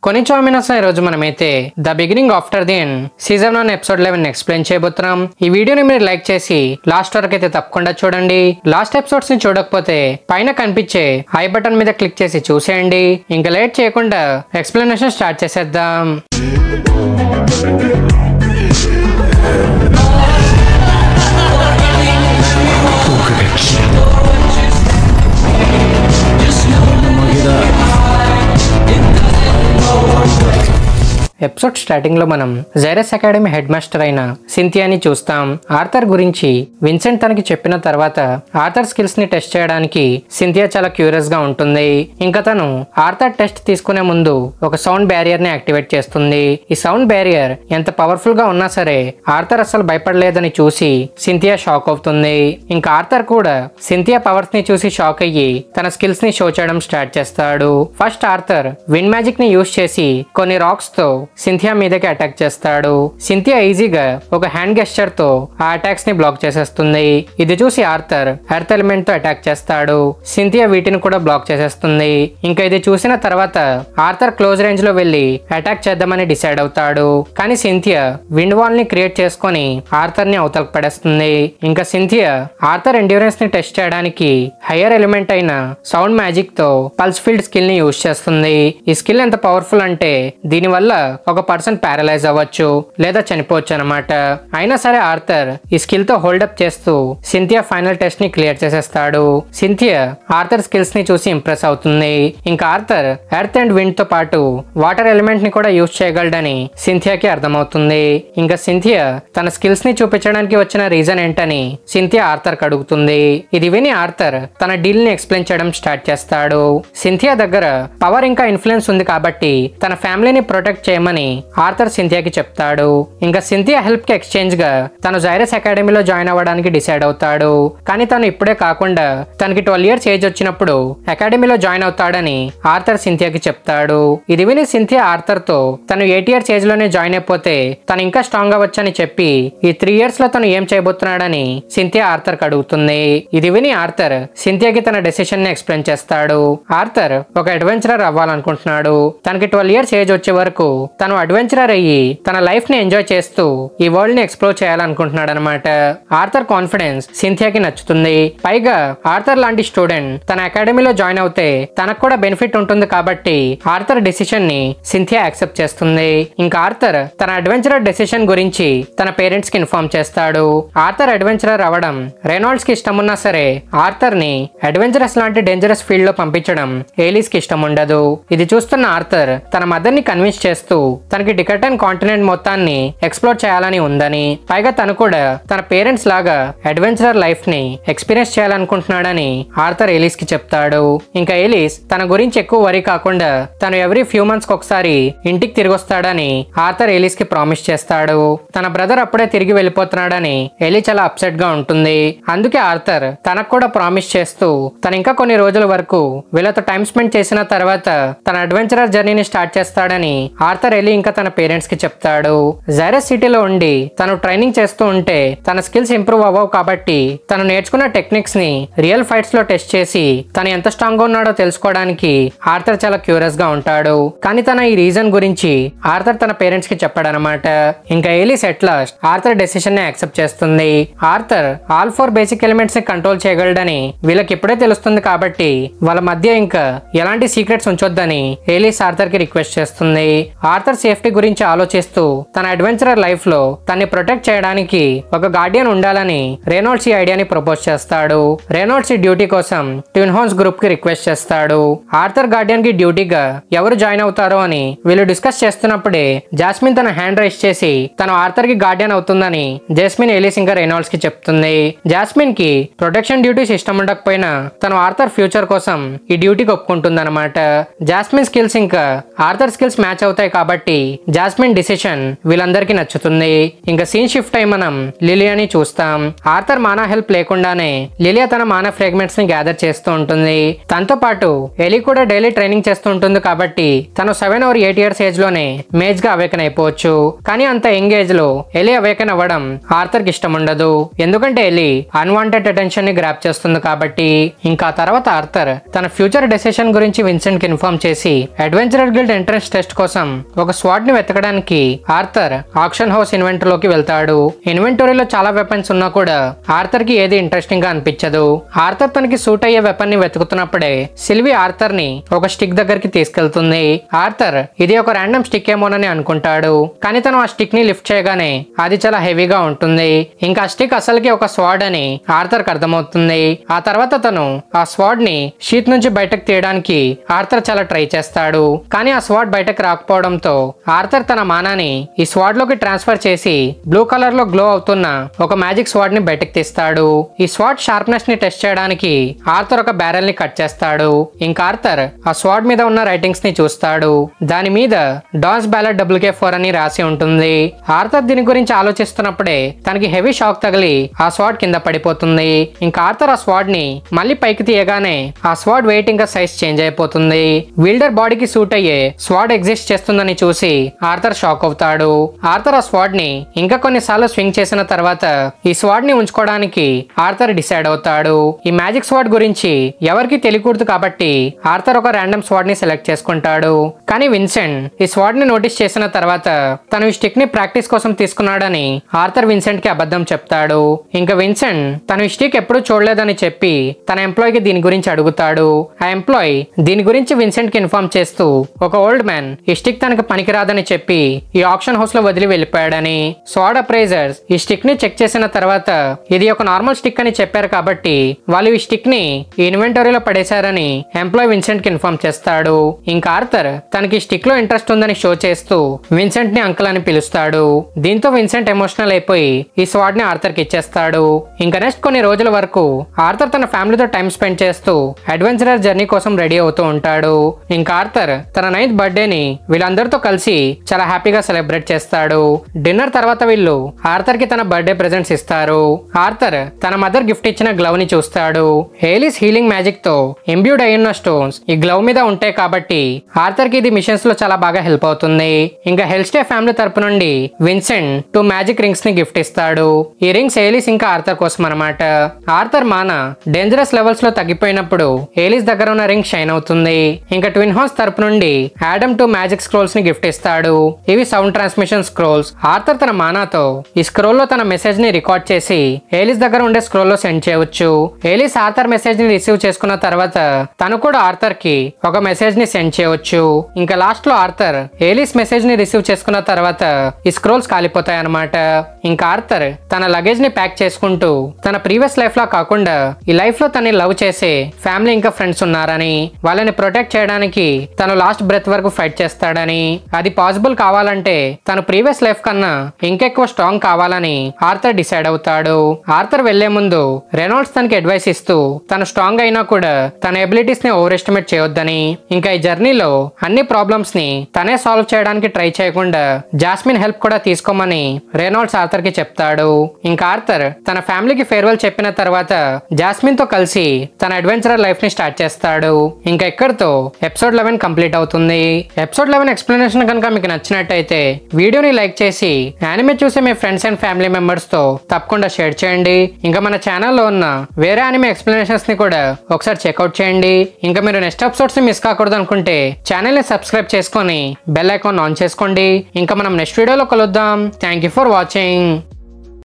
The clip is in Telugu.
కొనిచామినసా ఈ రోజు మనమైతే the beginning after the end season 1 episode 11 explain చేయబోతున్నాం. ఈ వీడియోని మీరు లైక్ చేసి లాస్ట్ వరకు అయితే తప్పకుండా చూడండి. లాస్ట్ ఎపిసోడ్స్ ని చూడకపోతే పైన కనిపించే ఐ బటన్ మీద క్లిక్ చేసి చూసేయండి. ఇంకా లేట్ చేయకుండా ఎక్స్ప్లెనేషన్ స్టార్ట్ చేసేద్దాం. ఎపిసోడ్ స్టార్టింగ్ లో మనం జైరస్ అకాడమీ హెడ్ మాస్టర్ అయిన సింథియాని చూస్తాం. ఆర్థర్ గురించి విన్సెంట్ తనకి చెప్పిన తర్వాత ఆర్థర్ స్కిల్స్ ని టెస్ట్ చేయడానికి సింథియా చాలా క్యూరియస్ గా ఉంటుంది. ఇంకా తను ఆర్థర్ టెస్ట్ తీసుకునే ముందు ఒక సౌండ్ బ్యారియర్ ని యాక్టివేట్ చేస్తుంది. ఈ సౌండ్ బ్యారియర్ ఎంత పవర్ఫుల్ గా ఉన్నా సరే ఆర్థర్ అసలు భయపడలేదని చూసి సింథియా షాక్ అవుతుంది. ఇంకా ఆర్థర్ కూడా సింథియా పవర్స్ ని చూసి షాక్ అయ్యి తన స్కిల్స్ ని షో చేయడం స్టార్ట్ చేస్తాడు. ఫస్ట్ ఆర్థర్ విండ్ మ్యాజిక్ ని యూజ్ చేసి కొన్ని రాక్స్ తో సింథియా మీదకి అటాక్ చేస్తాడు. సింథియా ఈజీగా ఒక హ్యాండ్ గెస్చర్ తో ఆ అటాక్స్ ని బ్లాక్ చేసేస్తుంది. ఇది చూసి ఆర్థర్ ఎర్త్ ఎలిమెంట్ తో అటాక్ చేస్తాడు. సింథియా వీటిని కూడా బ్లాక్ చేసేస్తుంది. ఇంకా ఇది చూసిన తర్వాత ఆర్థర్ క్లోజ్ రేంజ్ లో వెళ్లి అటాక్ చేద్దామని డిసైడ్ అవుతాడు. కానీ సింథియా విండ్ వాల్ ని క్రియేట్ చేసుకుని ఆర్థర్ ని అవతలకు పడేస్తుంది. ఇంకా సింథియా ఆర్థర్ ఎండ్యూరెన్స్ ని టెస్ట్ చేయడానికి హయ్యర్ ఎలిమెంట్ అయిన సౌండ్ మ్యాజిక్ తో పల్స్ ఫీల్డ్ స్కిల్ ని యూజ్ చేస్తుంది. ఈ స్కిల్ ఎంత పవర్ఫుల్ అంటే దీనివల్ల ఒక పర్సన్ ప్యారలైజ్ అవ్వచ్చు లేదా చనిపోవచ్చు అనమాట. అయినా సరే ఆర్థర్ ఈ స్కిల్ తో హోల్డప్ చేస్తూ సింథియా ఫైనల్ టెస్ట్ ని క్లియర్ చేసేస్తాడు. సింథియా ఆర్థర్ స్కిల్స్ ని చూసి ఇంప్రెస్ అవుతుంది. ఇంకా ఆర్థర్ ఎర్త్ అండ్ విండ్ తో పాటు వాటర్ ఎలిమెంట్ ని కూడా యూజ్ చేయగలడని సింథియాకి అర్థమవుతుంది. ఇంకా సింథియా తన స్కిల్స్ ని చూపించడానికి వచ్చిన రీజన్ ఏంటని సింథియా ఆర్థర్ కి అడుగుతుంది. ఇది విని ఆర్థర్ తన డీల్ ని ఎక్స్ప్లెయిన్ చేయడం స్టార్ట్ చేస్తాడు. సింథియా దగ్గర పవర్ ఇంకా ఇన్ఫ్లుయెన్స్ ఉంది కాబట్టి తన ఫ్యామిలీని ప్రొటెక్ట్ చేయమని ఆర్థర్ సింథియాకి చెప్తాడు. ఇంకా సింథియా హెల్ప్ కి ఎక్స్చేంజ్ గా తను జైరస్ అకాడమీలో జాయిన్ అవ్వడానికి డిసైడ్ అవుతాడు. కానీ తను ఇప్పుడే కాకుండా తనకి 12 years ఏజ్ వచ్చినప్పుడు అకాడమీలో జాయిన్ అవుతాడని ఆర్థర్ సింథియాకి చెప్తాడు. ఇది విని సింథియా ఆర్థర్ తో తను 8 years ఏజ్ లోనే జాయిన్ అయిపోతే తను ఇంకా స్ట్రాంగ్ అవ్వచ్చని చెప్పి ఈ 3 years లో తను ఏం చేయబోతున్నాడని సింథియా ఆర్థర్ కి అడుగుతుంది. ఇది విని ఆర్థర్ సింథియాకి తన డెసిషన్ ని ఎక్స్ప్లెయిన్ చేస్తాడు. ఆర్థర్ ఒక అడ్వెంచరర్ అవ్వాలనుకుంటున్నాడు. తనకి 12 years ఏజ్ వచ్చే వరకు తను అడ్వెంచరర్ అయ్యి తన లైఫ్ ని ఎంజాయ్ చేస్తూ ఈ వరల్డ్ ని ఎక్స్ప్లోర్ చేయాలనుకుంటున్నాడు అనమాట. ఆర్థర్ కాన్ఫిడెన్స్ సింథియాకి నచ్చుతుంది. పైగా ఆర్థర్ లాంటి స్టూడెంట్ తన అకాడమీలో జాయిన్ అవుతే తనకు కూడా బెనిఫిట్ ఉంటుంది కాబట్టి ఆర్థర్ డెసిషన్ ని సింథియా యాక్సెప్ట్ చేస్తుంది. ఇంకా ఆర్థర్ తన అడ్వెంచరర్ డెసిషన్ గురించి తన పేరెంట్స్ కి ఇన్ఫార్మ్ చేస్తాడు. ఆర్థర్ అడ్వెంచరర్ అవ్వడం రెనాల్డ్స్ కి ఇష్టం ఉన్నా సరే ఆర్థర్ ని అడ్వెంచరస్ లాంటి డేంజరస్ ఫీల్డ్ లో పంపించడం ఏలీస్ కి ఇష్టం ఉండదు. ఇది చూస్తున్న ఆర్థర్ తన మదర్ ని కన్విన్స్ చేస్తూ తనకి డికటన్ కాంటినెంట్ మొత్తాన్ని ఎక్స్ప్లోర్ చేయాలని ఉందని, పైగా తను కూడా తన పేరెంట్స్ లాగా అడ్వెంచరర్ లైఫ్ ని ఎక్స్పీరియన్స్ చేయాలనుకుంటున్నాడని ఆర్థర్ ఏలీస్ కి చెప్తాడు. ఇంకా ఏలీస్ తన గురించి ఎక్కువ వరీ కాకుండా తను ఎవ్రీ ఫ్యూ మంత్స్ ఒకసారి ఇంటికి తిరిగి వస్తాడని ఆర్థర్ ఏలీస్ కి ప్రామిస్ చేస్తాడు. తన బ్రదర్ అప్పుడే తిరిగి వెళ్ళిపోతున్నాడని ఏలీ చాలా అప్సెట్ గా ఉంటుంది. అందుకే ఆర్థర్ తనకు కూడా ప్రామిస్ చేస్తూ తను ఇంకా కొన్ని రోజుల వరకు వీళ్ళతో టైం స్పెండ్ చేసిన తర్వాత తన అడ్వెంచరర్ జర్నీని స్టార్ట్ చేస్తాడని ఆర్థర్ ఏలీ ఇంకా తన పేరెంట్స్ కి చెప్తాడు. జైరస్ సిటీలో ఉండి తను ట్రైనింగ్ చేస్తూ ఉంటే తన స్కిల్స్ ఇంప్రూవ్ అవ్వవు కాబట్టి తను నేర్చుకున్న టెక్నిక్స్ ని రియల్ ఫైట్స్ లో టెస్ట్ చేసి తను ఎంత స్ట్రాంగ్ గా ఉన్నాడో తెలుసుకోవడానికి ఆర్థర్ చాలా క్యూరియస్ గా ఉంటాడు. కానీ తన ఈ రీజన్ గురించి ఆర్థర్ తన పేరెంట్స్ కి చెప్పాడనమాట. ఇంకా ఏలీస్ ఎట్ లాస్ట్ ఆర్థర్ డెసిషన్ ని యాక్సెప్ట్ చేస్తుంది. ఆర్థర్ ఆల్ 4 బేసిక్ ఎలిమెంట్స్ ని కంట్రోల్ చేయగలడని వీళ్ళకి ఇప్పుడే తెలుస్తుంది కాబట్టి వాళ్ళ మధ్య ఇంకా ఎలాంటి సీక్రెట్స్ ఉంచొద్దని ఏలీస్ ఆర్థర్ కి రిక్వెస్ట్ చేస్తుంది. ఆర్థర్ సేఫ్టీ గురించి ఆలోచిస్తూ తన అడ్వెంచరర్ లైఫ్ లో తన్ని ప్రొటెక్ట్ చేయడానికి ఒక గార్డియన్ ఉండాలని రెనాల్డ్స్ ఈ ఐడియాని ప్రపోజ్ చేస్తాడు. రెనాల్డ్స్ ఈ డ్యూటీ కోసం ట్విన్ హోన్స్ గ్రూప్ కి రిక్వెస్ట్ చేస్తాడు. ఆర్థర్ గార్డియన్ కి డ్యూటీగా ఎవరు జాయిన్ అవుతారో అని వీళ్ళు డిస్కస్ చేస్తున్నప్పుడే జాస్మిన్ తన హ్యాండ్ రైస్ చేసి తను ఆర్థర్ కి గార్డియన్ అవుతుందని జాస్మిన్ ఏలీస్ ఇంకా రెనాల్డ్స్ కి చెప్తుంది. జాస్మిన్ కి ప్రొటెక్షన్ డ్యూటీస్ ఇష్టం ఉండకపోయినా తను ఆర్థర్ ఫ్యూచర్ కోసం ఈ డ్యూటీకి ఒప్పుకుంటుంది అనమాట. జాస్మిన్ స్కిల్స్ ఇంకా ఆర్థర్ స్కిల్స్ మ్యాచ్ అవుతాయి కాబట్టి కాబట్టి జాస్మిన్ డిసిషన్ వీళ్ళందరికీ నచ్చుతుంది. ఇంకా సీన్ షిఫ్ట్ అయి మనం లిలియాని చూస్తాం. ఆర్థర్ మానా హెల్ప్ లేకుండానే లిలియా తన మానా ఫ్రాగ్మెంట్స్ ని గ్యాదర్ చేస్తూ ఉంటుంది. తనతో పాటు ఎలి కూడా డైలీ ట్రైనింగ్ చేస్తూ ఉంటుంది కాబట్టి తను 7 or 8 years ఏజ్ లోనే మేజ్ గా అవేకన్ అయిపోవచ్చు. కానీ అంత యంగ్ ఏజ్ లో ఎలి అవేకన్ అవ్వడం ఆర్థర్ కి ఇష్టం ఉండదు. ఎందుకంటే ఎలి అన్వాంటెడ్ అటెన్షన్ ని గ్రాప్ చేస్తుంది కాబట్టి. ఇంకా తర్వాత ఆర్థర్ తన ఫ్యూచర్ డెసిషన్ గురించి విన్సెంట్ కి ఇన్ఫార్మ్ చేసి అడ్వెంచరర్ గిల్డ్ ఎంట్రన్స్ టెస్ట్ కోసం ఒక స్వాడ్ ని వెతకడానికి ఆర్థర్ ఆక్షన్ హౌస్ ఇన్వెంటరీలోకి వెళ్తాడు. ఇన్వెంటరీలో చాలా వెపన్స్ ఉన్నా కూడా ఆర్థర్ కి ఏది ఇంట్రెస్టింగ్ గా అనిపించదు. ఆర్థర్ తనకి సూట్ అయ్యే వెపన్ ని వెతుకుతున్నప్పుడే సిల్వి ఆర్థర్ ని ఒక స్టిక్ దగ్గరికి తీసుకెళ్తుంది. ఆర్థర్ ఇది ఒక ర్యాండమ్ స్టిక్ ఏమోనని అనుకుంటాడు. కానీ తను ఆ స్టిక్ ని లిఫ్ట్ చేయగానే అది చాలా హెవీగా ఉంటుంది. ఇంకా స్టిక్ అసలుకి ఒక స్వాడ్ అని ఆర్థర్ కి అర్థమవుతుంది. ఆ తర్వాత తను ఆ స్వాడ్ ని షీట్ నుంచి బయటకు తీయడానికి ఆర్థర్ చాలా ట్రై చేస్తాడు. కానీ ఆ స్వాడ్ బయటకు రాకపోవడంతో ఆర్థర్ తన మానాని ఈ స్వాడ్ లోకి ట్రాన్స్ఫర్ చేసి బ్లూ కలర్ లో గ్లో అవుతున్న ఒక మ్యాజిక్ స్వాడ్ ని బయటకు తీస్తాడు. ఈ స్వాడ్ షార్ప్నెస్ ని టెస్ట్ చేయడానికి ఆర్థర్ ఒక బ్యారెల్ ని కట్ చేస్తాడు. ఇంకా ఆర్థర్ ఆ స్వాడ్ మీద ఉన్న రైటింగ్స్ ని చూస్తాడు. దాని మీద డాన్స్ బ్యాలెట్ WK4 అని రాసి ఉంటుంది. ఆర్థర్ దీని గురించి ఆలోచిస్తున్నప్పుడే తనకి హెవీ షాక్ తగిలి ఆ స్వాడ్ కింద పడిపోతుంది. ఇంకా ఆర్థర్ ఆ స్వాడ్ ని మళ్ళీ పైకి తీయగానే ఆ స్వాడ్ వెయిట్ ఇంకా సైజ్ చేంజ్ అయిపోతుంది. విల్డర్ బాడీకి సూట్ అయ్యే స్వాడ్ ఎగ్జిస్ట్ చేస్తుందని చూసి ఆర్థర్ షాక్ అవుతాడు. ఆర్థర్ ఆ స్వాడ్ ని ఇంకా కొన్నిసార్లు స్వింగ్ చేసిన తర్వాత ఈ స్వాడ్ ని ఉంచుకోవడానికి ఆర్థర్ డిసైడ్ అవుతాడు. ఈ మ్యాజిక్ స్వాడ్ గురించి ఎవరికి తెలియకూడదు కాబట్టి ఆర్థర్ ఒక ర్యాండమ్ స్వాడ్ ని సెలెక్ట్ చేసుకుంటాడు. కానీ విన్సెంట్ ఈ స్వాడ్ ని నోటీస్ చేసిన తర్వాత తను ఈ స్టిక్ ని ప్రాక్టీస్ కోసం తీసుకున్నాడని ఆర్థర్ విన్సెంట్ కి అబద్ధం చెప్తాడు. ఇంకా విన్సెంట్ తను ఈ స్టిక్ ఎప్పుడూ చూడలేదని చెప్పి తన ఎంప్లాయ్ కి దీని గురించి అడుగుతాడు. ఆ ఎంప్లాయ్ దీని గురించి విన్సెంట్ కి ఇన్ఫార్మ్ చేస్తూ ఒక ఓల్డ్ మ్యాన్ ఈ స్టిక్ తనకు పనికిరాదని చెప్పి ఈ ఆక్షన్ హౌస్ లో వదిలి వెళ్ళిపోయాడని. స్వాడ్ అప్రైజర్స్ ఈ స్టిక్ ని చెక్ చేసిన తర్వాత ఇది ఒక నార్మల్ స్టిక్ అని చెప్పారు కాబట్టి వాళ్ళు ఈ స్టిక్ ని ఈ ఇన్వెంటరీలో పడేశారని ఎంప్లాయ్ విన్సెంట్ కి ఇన్ఫార్మ్ చేస్తాడు. ఇంకా ఆర్థర్ తనకి స్టిక్ లో ఇంట్రెస్ట్ ఉందని షో చేస్తూ విన్సెంట్ ని అంకుల్ అని పిలుస్తాడు. దీంతో విన్సెంట్ ఎమోషనల్ అయిపోయి ఈ స్వాడ్ ని ఆర్థర్ కి ఇచ్చేస్తాడు. ఇంకా నెక్స్ట్ కొన్ని రోజుల వరకు ఆర్థర్ తన ఫ్యామిలీతో టైం స్పెండ్ చేస్తూ అడ్వెంచరర్ జర్నీ కోసం రెడీ అవుతూ ఉంటాడు. ఇంకా ఆర్థర్ తన 9th బర్త్డేని వీళ్ళందరితో కలిసి చాలా హ్యాపీగా సెలబ్రేట్ చేస్తాడు. డిన్నర్ తర్వాత వీళ్ళు ఆర్థర్ కి తన బర్త్డే ప్రెజెంట్స్ ఇస్తారు. ఆర్థర్ తన మదర్ గిఫ్ట్ ఇచ్చిన గ్లవ్ ని చూస్తాడు. హేలీస్ హీలింగ్ మ్యాజిక్ తో ఇంబ్యూడ్ అయిన స్టోన్స్ ఈ గ్లవ్ మీద ఉంటాయి కాబట్టి ఆర్థర్ కి ఇది మిషన్స్ లో చాలా బాగా హెల్ప్ అవుతుంది. ఇంకా హెల్స్టే ఫ్యామిలీ తరపు నుండి విన్సెంట్ 2 మ్యాజిక్ రింగ్స్ ని గిఫ్ట్ ఇస్తాడు. ఈ రింగ్స్ ఏలిస్ ఇంకా ఆర్థర్ కోసం అన్నమాట. ఆర్థర్ మానా డేంజరస్ లెవెల్స్ లో తగ్గిపోయినప్పుడు ఏలిస్ దగ్గర ఉన్న రింగ్ షైన్ అవుతుంది. ఇంకా ట్విన్ హౌస్ తరపు నుండి ఆడమ్ 2 మ్యాజిక్ స్క్రోల్స్ ని గిఫ్ట్ ఇస్తాడు. ఇవి సౌండ్ ట్రాన్స్మిషన్ స్క్రోల్స్. ఆర్థర్ తన మానాతో ఈ స్క్రోల్ లో తన మెసేజ్ ని రికార్డ్ చేసి ఏలిస్ దగ్గర ఉండే స్క్రోల్ లో సెండ్ చేయవచ్చు. ఏలిస్ ఆర్థర్ మెసేజ్ ని రిసీవ్ చేసుకున్న తర్వాత తను కూడా ఆర్థర్ కి ఒక మెసేజ్ ని సెండ్ చేయవచ్చు. ఇంకా లాస్ట్ లో ఆర్థర్ ఏలిస్ మెసేజ్ ని రిసీవ్ చేసుకున్న తర్వాత ఈ స్క్రోల్స్ కాలిపోతాయి అన్నమాట. ఇంకా ఆర్థర్ తన లగేజ్ ని ప్యాక్ చేసుకుంటూ తన ప్రీవియస్ లైఫ్ లా కాకుండా ఈ లైఫ్ లో తనని లవ్ చేసే ఫ్యామిలీ ఇంకా ఫ్రెండ్స్ ఉన్నారని వాళ్ళని ప్రొటెక్ట్ చేయడానికి తను లాస్ట్ బ్రెత్ వరకు ఫైట్ చేస్తాడని అది పాసిబుల్ కావాలంటే తను ప్రీవియస్ లైఫ్ కన్నా ఇంకెక్కువ స్ట్రాంగ్ కావాలని ఆర్థర్ డిసైడ్ అవుతాడు. ఆర్థర్ వెళ్లే ముందు రెనాల్డ్స్ తనకి అడ్వైస్ ఇస్తూ తను స్ట్రాంగ్ అయినా కూడా తన ఎబిలిటీస్ ని ఓవర్ ఎస్టిమేట్ చేయొద్దని ఇంకా ఈ జర్నీలో అన్ని ప్రాబ్లమ్స్ ని తనే సాల్వ్ చేయడానికి ట్రై చేయకుండా జాస్మిన్ హెల్ప్ కూడా తీసుకోమని రెనాల్డ్స్ ఆర్థర్ కి చెప్తాడు. ఇంకా ఆర్థర్ తన ఫ్యామిలీకి ఫేర్వెల్ చెప్పిన తర్వాత జాస్మిన్ తో కలిసి తన అడ్వెంచరర్ లైఫ్ ని స్టార్ట్ చేస్తాడు. ఇంకా ఇక్కడతో ఎపిసోడ్ 11 కంప్లీట్ అవుతుంది. ఎపిసోడ్ 11 ఎక్స్ప్లెనేషన్ కనుక మీకు నచ్చినట్టయితే వీడియోని లైక్ చేసి యానిమే చూసే మీ ఫ్రెండ్స్ అండ్ ఫ్యామిలీ మెంబర్స్ తో తప్పకుండా షేర్ చేయండి. ఇంకా మన ఛానల్లో ఉన్న వేరే యానిమే ఎక్స్ప్లెనేషన్స్ ని కూడా ఒకసారి చెక్అవుట్ చేయండి. ఇంకా మీరు నెక్స్ట్ ఎపిసోడ్స్ ని మిస్ కాకూడదు అనుకుంటే ఛానల్ ని సబ్స్క్రైబ్ చేసుకొని బెల్ ఐకాన్ ఆన్ చేసుకోండి. ఇంకా మనం నెక్స్ట్ వీడియోలో కలుద్దాం. Thank you for watching.